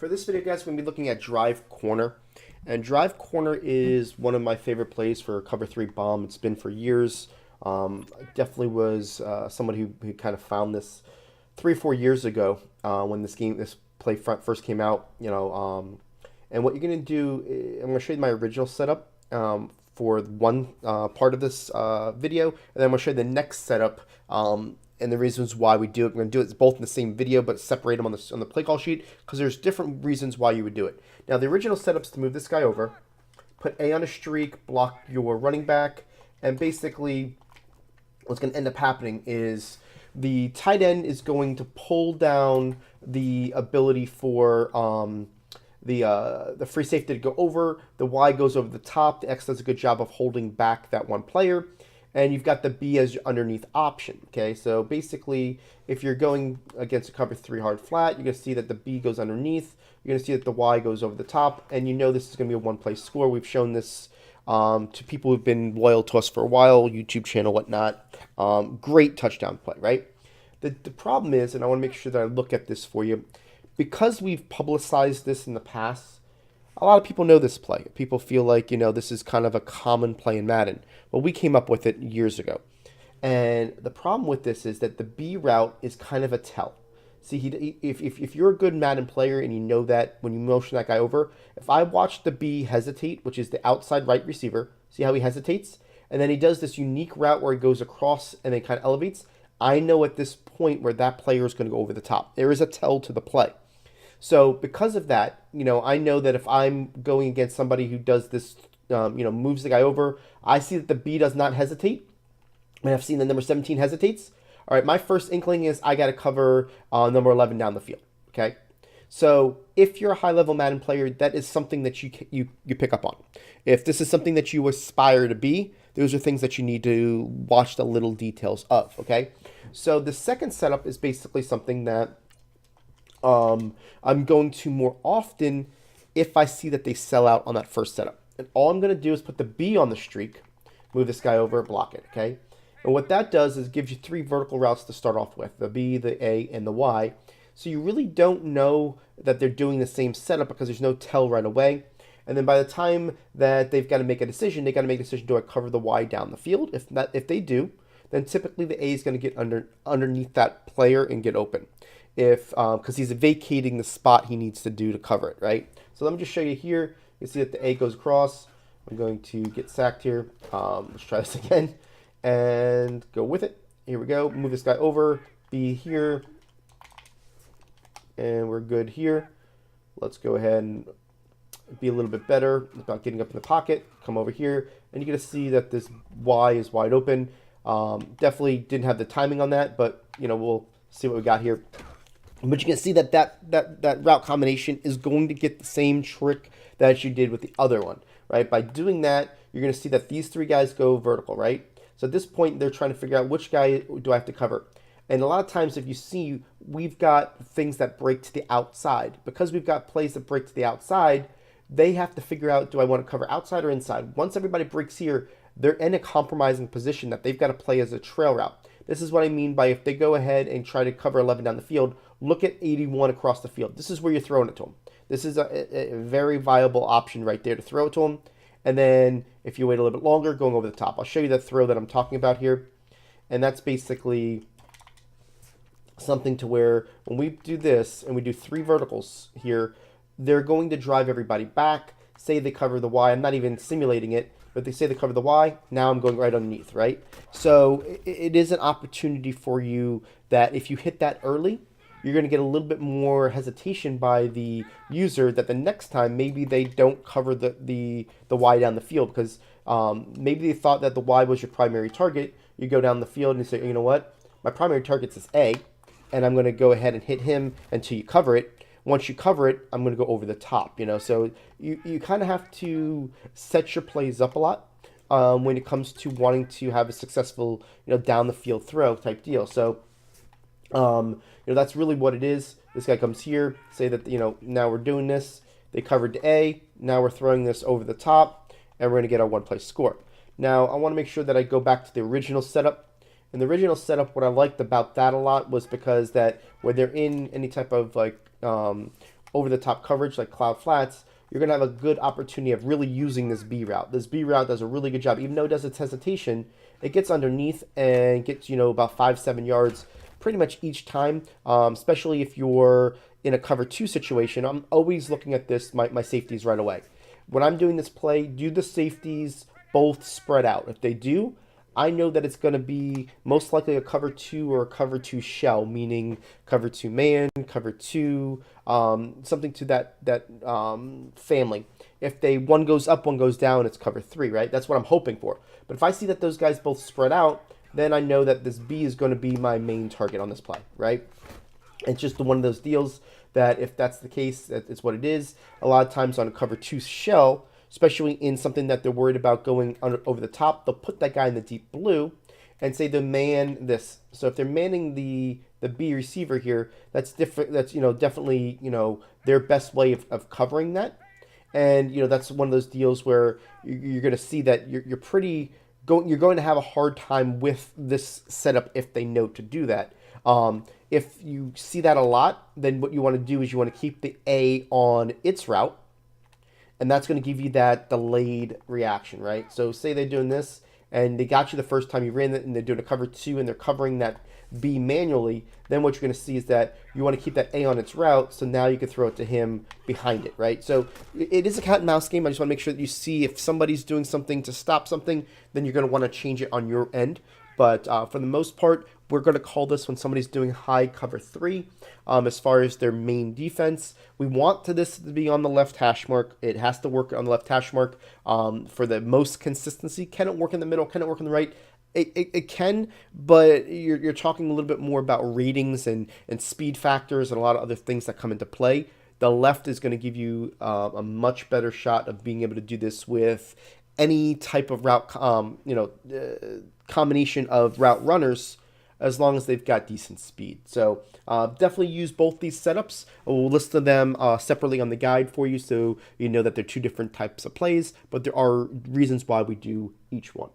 For this video, guys, we're going to be looking at Drive Corner. And Drive Corner is one of my favorite plays for Cover 3 bomb. It's been for years. Definitely was somebody who kind of found this 3 or 4 years ago when this play first came out. And what you're going to do, I'm going to show you my original setup for one part of this video, and then I'm going to show you the next setup and the reasons why we do it. We're going to do it both in the same video, but separate them on the play call sheet because there's different reasons why you would do it. Now, the original setup is to move this guy over, put A on a streak, block your running back, and basically what's going to end up happening is the tight end is going to pull down the ability for the free safety to go over. The Y goes over the top. The X does a good job of holding back that one player. And you've got the B as your underneath option, okay? So basically, if you're going against a cover 3 hard flat, you're going to see that the B goes underneath. You're going to see that the Y goes over the top. And you know this is going to be a one-play score. We've shown this to people who've been loyal to us for a while, YouTube channel, whatnot. Great touchdown play, right? The problem is, and I want to make sure that I look at this for you, because we've publicized this in the past, a lot of people know this play. People feel like, this is kind of a common play in Madden. Well, we came up with it years ago. And the problem with this is that the B route is kind of a tell. See, if you're a good Madden player and you know that when you motion that guy over, if I watch the B hesitate, which is the outside right receiver, see how he hesitates? And then he does this unique route where he goes across and then kind of elevates. I know at this point where that player is going to go over the top. There is a tell to the play. So because of that, I know that if I'm going against somebody who does this, moves the guy over, I see that the B does not hesitate, and I've seen the number 17 hesitates. All right, my first inkling is I got to cover number 11 down the field, okay? So if you're a high-level Madden player, that is something that you pick up on. If this is something that you aspire to be, those are things that you need to watch the little details of, okay? So the second setup is basically something that I'm going to more often if I see that they sell out on that first setup. And all I'm going to do is put the B on the streak, move this guy over, block it, okay? And what that does is gives you 3 vertical routes to start off with, the B, the A, and the Y. So you really don't know that they're doing the same setup because there's no tell right away. And then by the time that they've got to make a decision, they got to make a decision, do I cover the Y down the field? If they do, then typically the A is going to get underneath that player and get open. Because he's vacating the spot he needs to do to cover it, right? So let me just show you here. You see that the A goes across. I'm going to get sacked here. Let's try this again and go with it. Here we go. Move this guy over. B here. And we're good here. Let's go ahead and be a little bit better about getting up in the pocket. Come over here. And you're going to see that this Y is wide open. Definitely didn't have the timing on that, but, we'll see what we got here. But you can see that route combination is going to get the same trick that you did with the other one, right? By doing that, you're going to see that these 3 guys go vertical, right? So at this point, they're trying to figure out which guy do I have to cover. And a lot of times, if you see, we've got things that break to the outside. Because we've got plays that break to the outside, they have to figure out, do I want to cover outside or inside? Once everybody breaks here, they're in a compromising position that they've got to play as a trail route. This is what I mean by if they go ahead and try to cover 11 down the field, look at 81 across the field. This is where you're throwing it to them. This is a very viable option right there to throw it to them. And then if you wait a little bit longer, going over the top. I'll show you that throw that I'm talking about here. And that's basically something to where when we do this and we do 3 verticals here, they're going to drive everybody back. Say they cover the Y. I'm not even simulating it. But they say they cover the Y, now I'm going right underneath, right? So it is an opportunity for you that if you hit that early, you're going to get a little bit more hesitation by the user that the next time maybe they don't cover the Y down the field because maybe they thought that the Y was your primary target. You go down the field and you say, you know what? My primary target is A, and I'm going to go ahead and hit him until you cover it. Once you cover it, I'm going to go over the top, So you kind of have to set your plays up a lot when it comes to wanting to have a successful, down the field throw type deal. So, that's really what it is. This guy comes here, say that, now we're doing this. They covered A. Now we're throwing this over the top, and we're going to get our one-play score. Now, I want to make sure that I go back to the original setup. In the original setup, what I liked about that a lot was because that when they're in any type of over the top coverage like Cloud Flats, you're going to have a good opportunity of really using this B route. This B route does a really good job. Even though it does its hesitation, it gets underneath and gets, about 5-7 yards pretty much each time, especially if you're in a cover two situation. I'm always looking at this, my safeties right away. When I'm doing this play, do the safeties both spread out? If they do, I know that it's going to be most likely a cover two or a cover two shell, meaning cover two man, cover two, something to that family. If one goes up, one goes down, it's cover three, right? That's what I'm hoping for. But if I see that those guys both spread out, then I know that this B is going to be my main target on this play, right? It's just one of those deals that if that's the case, it's what it is. A lot of times on a cover two shell, especially in something that they're worried about going over the top, they'll put that guy in the deep blue and say they man this. So if they're manning the B receiver here, that's different. That's definitely their best way of covering that. And that's one of those deals where you're going to see that you're going to have a hard time with this setup if they know to do that. If you see that a lot, then what you want to do is you want to keep the A on its route, and that's going to give you that delayed reaction, right? So say they're doing this, and they got you the first time you ran it, and they're doing a cover two, and they're covering that B manually, then what you're going to see is that you want to keep that A on its route, so now you can throw it to him behind it, right? So it is a cat and mouse game. I just want to make sure that you see if somebody's doing something to stop something, then you're going to want to change it on your end. But for the most part, we're going to call this when somebody's doing high cover three. As far as their main defense, we want this to be on the left hash mark. It has to work on the left hash mark for the most consistency. Can it work in the middle? Can it work on the right? It can, but you're talking a little bit more about ratings and speed factors and a lot of other things that come into play. The left is going to give you a much better shot of being able to do this with any type of route, combination of route runners, as long as they've got decent speed. So definitely use both these setups. We'll list them separately on the guide for you, so you know that they're two different types of plays, but there are reasons why we do each one.